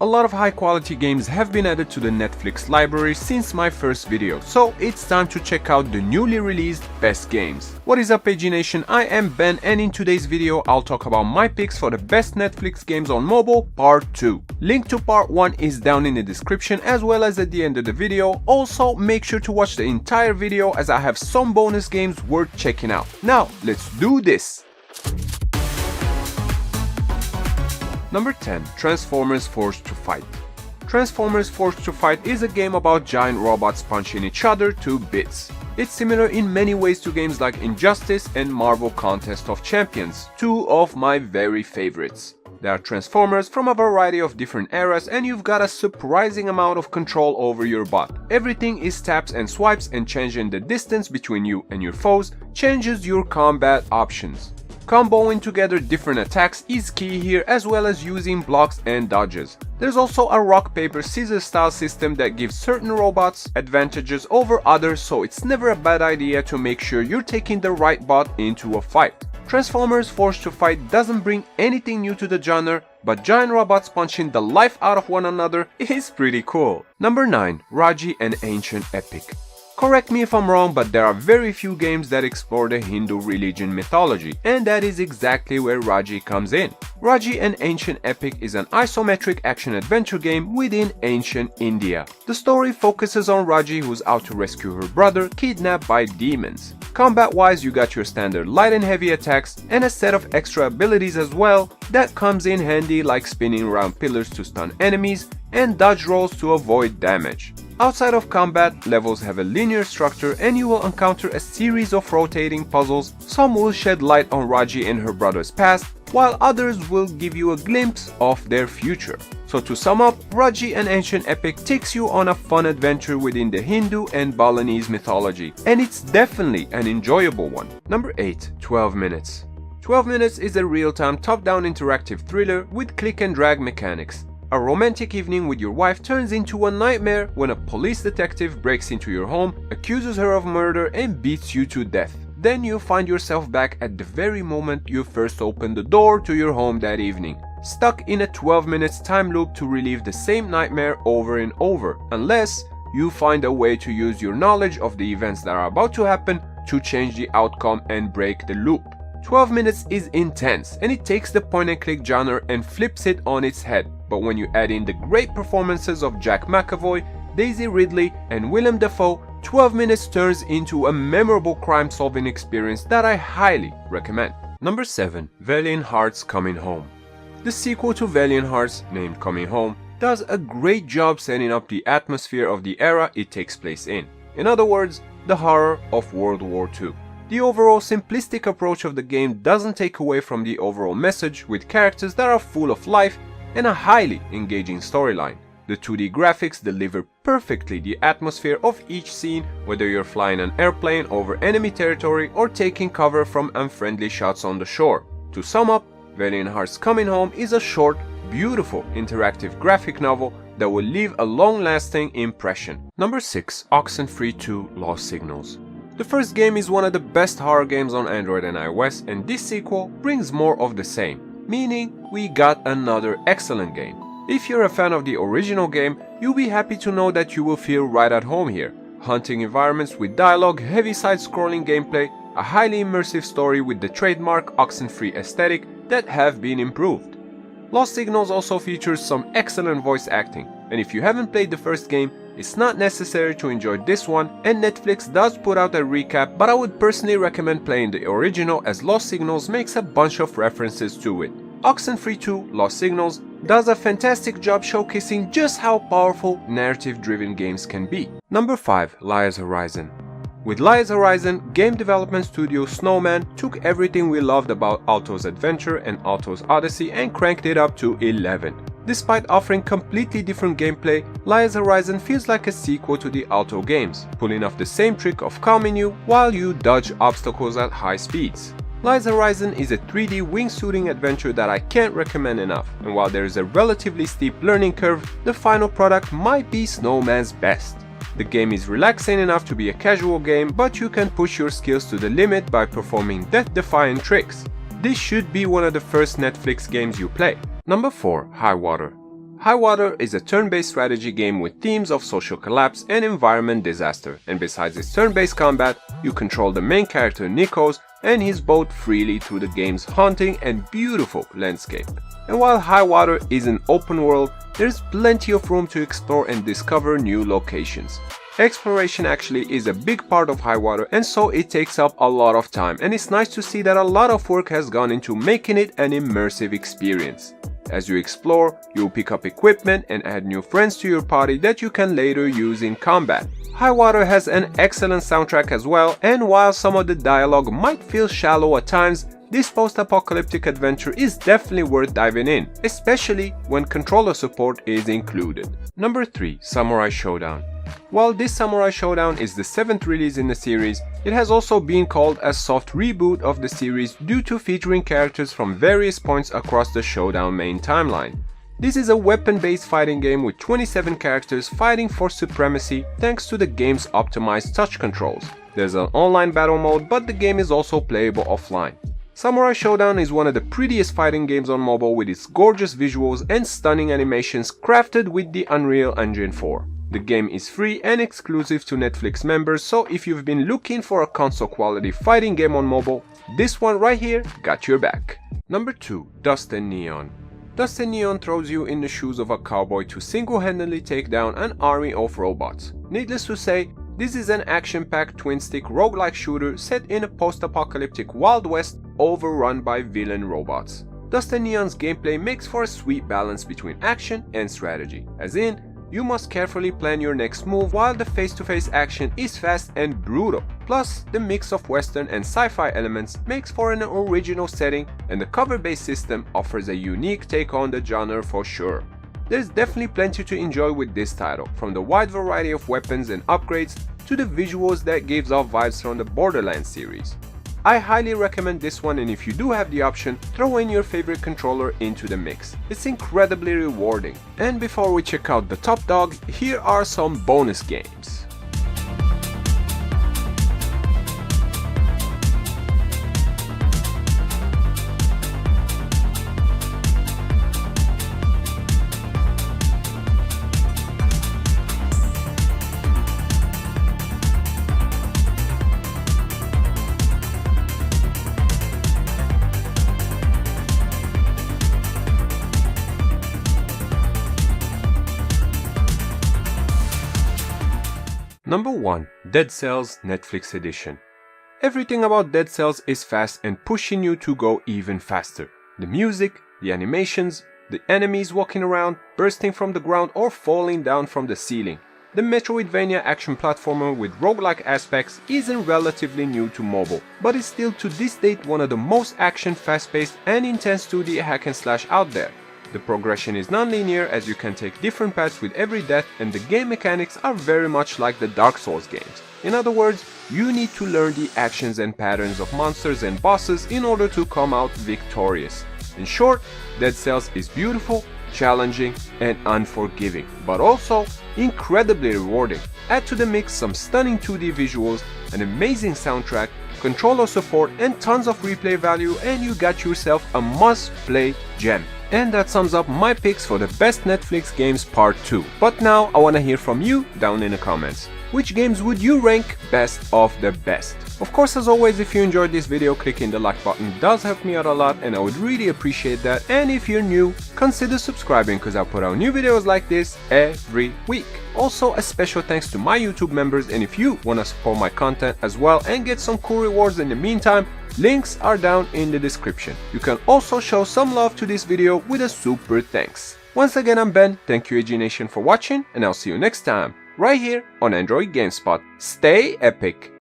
A lot of high quality games have been added to the Netflix library since my first video, so it's time to check out the newly released best games. What is up AG Nation, I am Ben and in today's video I'll talk about my picks for the best Netflix games on mobile part 2. Link to part 1 is down in the description as well as at the end of the video. Also make sure to watch the entire video as I have some bonus games worth checking out. Now let's do this! Number 10. Transformers Forged to Fight. Transformers Forged to Fight is a game about giant robots punching each other to bits. It's similar in many ways to games like Injustice and Marvel Contest of Champions, two of my very favorites. There are Transformers from a variety of different eras and you've got a surprising amount of control over your bot. Everything is taps and swipes, and changing the distance between you and your foes changes your combat options. Comboing together different attacks is key here, as well as using blocks and dodges. There's also a rock paper scissors style system that gives certain robots advantages over others, so it's never a bad idea to make sure you're taking the right bot into a fight. Transformers Forged to Fight doesn't bring anything new to the genre, but giant robots punching the life out of one another is pretty cool. Number 9. Raji and Ancient Epic. Correct me if I'm wrong, but there are very few games that explore the Hindu religion mythology, and that is exactly where Raji comes in. Raji and Ancient Epic is an isometric action-adventure game within ancient India. The story focuses on Raji, who's out to rescue her brother kidnapped by demons. Combat-wise, you got your standard light and heavy attacks and a set of extra abilities as well that comes in handy, like spinning around pillars to stun enemies and dodge rolls to avoid damage. Outside of combat, levels have a linear structure and you will encounter a series of rotating puzzles. Some will shed light on Raji and her brother's past, while others will give you a glimpse of their future. So to sum up, Raji and Ancient Epic takes you on a fun adventure within the Hindu and Balinese mythology, and it's definitely an enjoyable one. Number 8. 12 Minutes. 12 Minutes is a real-time top-down interactive thriller with click and drag mechanics. A romantic evening with your wife turns into a nightmare when a police detective breaks into your home, accuses her of murder and beats you to death. Then you find yourself back at the very moment you first opened the door to your home that evening, stuck in a 12 minutes time loop to relive the same nightmare over and over, unless you find a way to use your knowledge of the events that are about to happen to change the outcome and break the loop. 12 Minutes is intense and it takes the point and click genre and flips it on its head, but when you add in the great performances of Jack McAvoy, Daisy Ridley and Willem Dafoe, 12 Minutes turns into a memorable crime-solving experience that I highly recommend. Number 7. Valiant Hearts Coming Home. The sequel to Valiant Hearts, named Coming Home, does a great job setting up the atmosphere of the era it takes place in. In other words, the horror of World War II. The overall simplistic approach of the game doesn't take away from the overall message, with characters that are full of life and a highly engaging storyline. The 2D graphics deliver perfectly the atmosphere of each scene, whether you're flying an airplane over enemy territory or taking cover from unfriendly shots on the shore. To sum up, Valiant Hearts Coming Home is a short, beautiful interactive graphic novel that will leave a long-lasting impression. Number 6. Oxenfree 2 Lost Signals. The first game is one of the best horror games on Android and iOS, and this sequel brings more of the same, meaning we got another excellent game. If you're a fan of the original game, you'll be happy to know that you will feel right at home here. Hunting environments with dialogue, heavy side-scrolling gameplay, a highly immersive story with the trademark Oxenfree aesthetic that have been improved. Lost Signals also features some excellent voice acting, and if you haven't played the first game, it's not necessary to enjoy this one, and Netflix does put out a recap, but I would personally recommend playing the original as Lost Signals makes a bunch of references to it. Oxenfree 2 Lost Signals does a fantastic job showcasing just how powerful narrative-driven games can be. Number 5. Lies Horizon. With Lies Horizon, game development studio Snowman took everything we loved about Alto's Adventure and Alto's Odyssey and cranked it up to 11. Despite offering completely different gameplay, Lies Horizon feels like a sequel to the Alto games, pulling off the same trick of calming you while you dodge obstacles at high speeds. Lies Horizon is a 3D wingsuiting adventure that I can't recommend enough, and while there is a relatively steep learning curve, the final product might be Snowman's best. The game is relaxing enough to be a casual game, but you can push your skills to the limit by performing death-defying tricks. This should be one of the first Netflix games you play. Number 4. High Water. High Water is a turn-based strategy game with themes of social collapse and environment disaster, and besides its turn-based combat, you control the main character Nikos and his boat freely through the game's haunting and beautiful landscape. And while High Water is an open world, there's plenty of room to explore and discover new locations. Exploration actually is a big part of High Water, and so it takes up a lot of time, and it's nice to see that a lot of work has gone into making it an immersive experience. As you explore, you'll pick up equipment and add new friends to your party that you can later use in combat. High Water has an excellent soundtrack as well, and while some of the dialogue might feel shallow at times, this post-apocalyptic adventure is definitely worth diving in, especially when controller support is included. Number 3. Samurai Shodown. While this Samurai Shodown is the 7th release in the series, it has also been called a soft reboot of the series due to featuring characters from various points across the Shodown main timeline. This is a weapon-based fighting game with 27 characters fighting for supremacy thanks to the game's optimized touch controls. There's an online battle mode, but the game is also playable offline. Samurai Shodown is one of the prettiest fighting games on mobile with its gorgeous visuals and stunning animations crafted with the Unreal Engine 4. The game is free and exclusive to Netflix members, so if you've been looking for a console quality fighting game on mobile, this one right here got your back. Number 2. Dust and Neon. Dust and Neon throws you in the shoes of a cowboy to single-handedly take down an army of robots. Needless to say, this is an action-packed twin-stick roguelike shooter set in a post-apocalyptic Wild West overrun by villain robots. Dust and Neon's gameplay makes for a sweet balance between action and strategy, as in, you must carefully plan your next move while the face-to-face action is fast and brutal. Plus, the mix of western and sci-fi elements makes for an original setting, and the cover-based system offers a unique take on the genre for sure. There's definitely plenty to enjoy with this title, from the wide variety of weapons and upgrades to the visuals that gives off vibes from the Borderlands series. I highly recommend this one, and if you do have the option, throw in your favorite controller into the mix. It's incredibly rewarding. And before we check out the top dog, here are some bonus games. Number 1. Dead Cells Netflix Edition. Everything about Dead Cells is fast and pushing you to go even faster. The music, the animations, the enemies walking around, bursting from the ground or falling down from the ceiling. The Metroidvania action platformer with roguelike aspects isn't relatively new to mobile, but is still to this date one of the most action, fast-paced and intense 2D hack and slash out there. The progression is non-linear as you can take different paths with every death, and the game mechanics are very much like the Dark Souls games. In other words, you need to learn the actions and patterns of monsters and bosses in order to come out victorious. In short, Dead Cells is beautiful, challenging and unforgiving, but also incredibly rewarding. Add to the mix some stunning 2D visuals, an amazing soundtrack, controller support and tons of replay value, and you got yourself a must-play gem. And that sums up my picks for the best Netflix games part 2. But now I wanna hear from you down in the comments. Which games would you rank best of the best? Of course, as always, if you enjoyed this video, clicking the like button does help me out a lot and I would really appreciate that. And if you're new, consider subscribing because I put out new videos like this every week. Also, a special thanks to my YouTube members, and if you wanna support my content as well and get some cool rewards in the meantime, links are down in the description. You can also show some love to this video with a super thanks. Once again, I'm Ben, thank you AG Nation for watching, and I'll see you next time, right here on Android GameSpot. Stay epic!